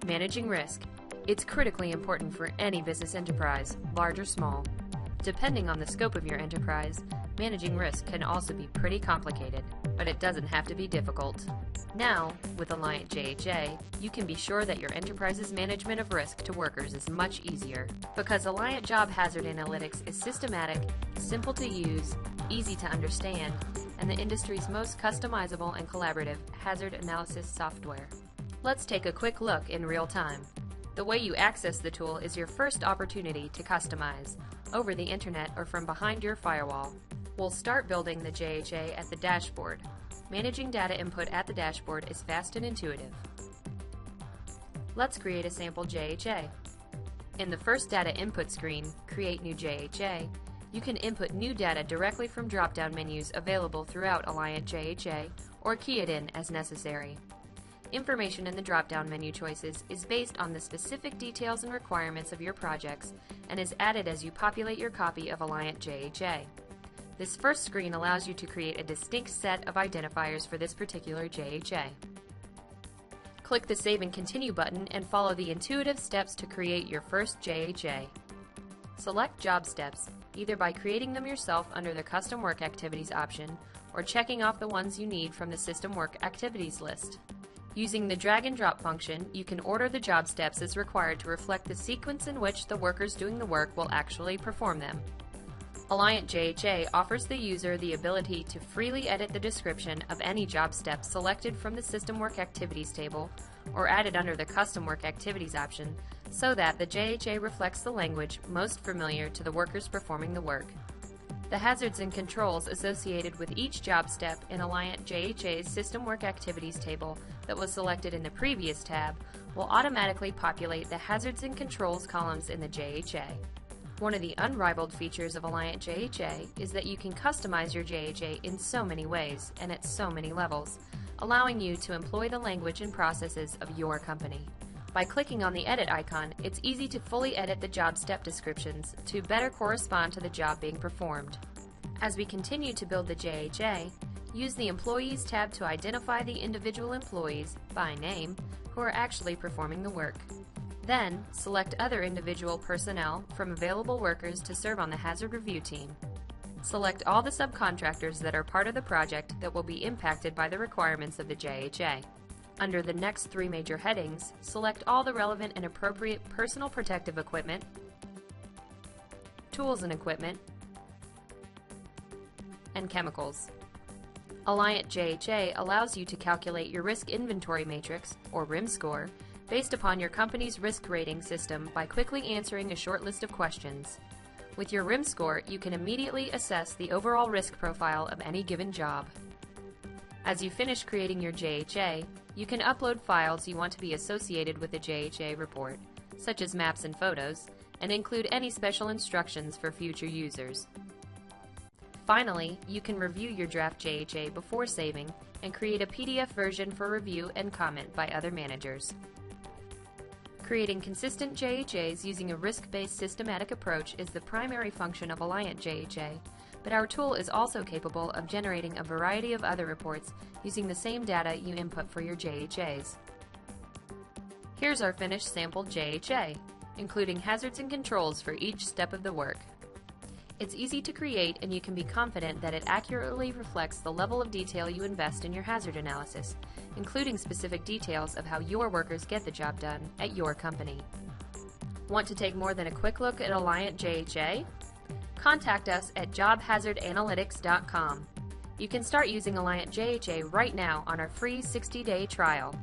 Managing risk. It's critically important for any business enterprise, large or small. Depending on the scope of your enterprise, managing risk can also be pretty complicated, but it doesn't have to be difficult. Now, with Alliant JHA, you can be sure that your enterprise's management of risk to workers is much easier, because Alliant Job Hazard Analytics is systematic, simple to use, easy to understand, and the industry's most customizable and collaborative hazard analysis software. Let's take a quick look in real time. The way you access the tool is your first opportunity to customize, over the internet or from behind your firewall. We'll start building the JHA at the dashboard. Managing data input at the dashboard is fast and intuitive. Let's create a sample JHA. In the first data input screen, Create New JHA, you can input new data directly from drop-down menus available throughout Alliant JHA or key it in as necessary. Information in the drop-down menu choices is based on the specific details and requirements of your projects and is added as you populate your copy of Alliant JHA. This first screen allows you to create a distinct set of identifiers for this particular JHA. Click the Save and Continue button and follow the intuitive steps to create your first JHA. Select Job Steps, either by creating them yourself under the Custom Work Activities option or checking off the ones you need from the System Work Activities list. Using the drag and drop function, you can order the job steps as required to reflect the sequence in which the workers doing the work will actually perform them. Alliant JHA offers the user the ability to freely edit the description of any job step selected from the System Work Activities table or added under the Custom Work Activities option so that the JHA reflects the language most familiar to the workers performing the work. The hazards and controls associated with each job step in Alliant JHA's System Work Activities table that was selected in the previous tab will automatically populate the hazards and controls columns in the JHA. One of the unrivaled features of Alliant JHA is that you can customize your JHA in so many ways and at so many levels, allowing you to employ the language and processes of your company. By clicking on the Edit icon, it's easy to fully edit the job step descriptions to better correspond to the job being performed. As we continue to build the JHA, use the Employees tab to identify the individual employees, by name, who are actually performing the work. Then, select other individual personnel from available workers to serve on the Hazard Review team. Select all the subcontractors that are part of the project that will be impacted by the requirements of the JHA. Under the next three major headings, select all the relevant and appropriate personal protective equipment, tools and equipment, and chemicals. Alliant JHA allows you to calculate your risk inventory matrix, or RIM score, based upon your company's risk rating system by quickly answering a short list of questions. With your RIM score, you can immediately assess the overall risk profile of any given job. As you finish creating your JHA, you can upload files you want to be associated with the JHA report, such as maps and photos, and include any special instructions for future users. Finally, you can review your draft JHA before saving and create a PDF version for review and comment by other managers. Creating consistent JHAs using a risk-based systematic approach is the primary function of Alliant JHA, but our tool is also capable of generating a variety of other reports using the same data you input for your JHAs. Here's our finished sample JHA, including hazards and controls for each step of the work. It's easy to create, and you can be confident that it accurately reflects the level of detail you invest in your hazard analysis, including specific details of how your workers get the job done at your company. Want to take more than a quick look at Alliant JHA? Contact us at JHAVideo.com. You can start using Alliant JHA right now on our free 60-day trial.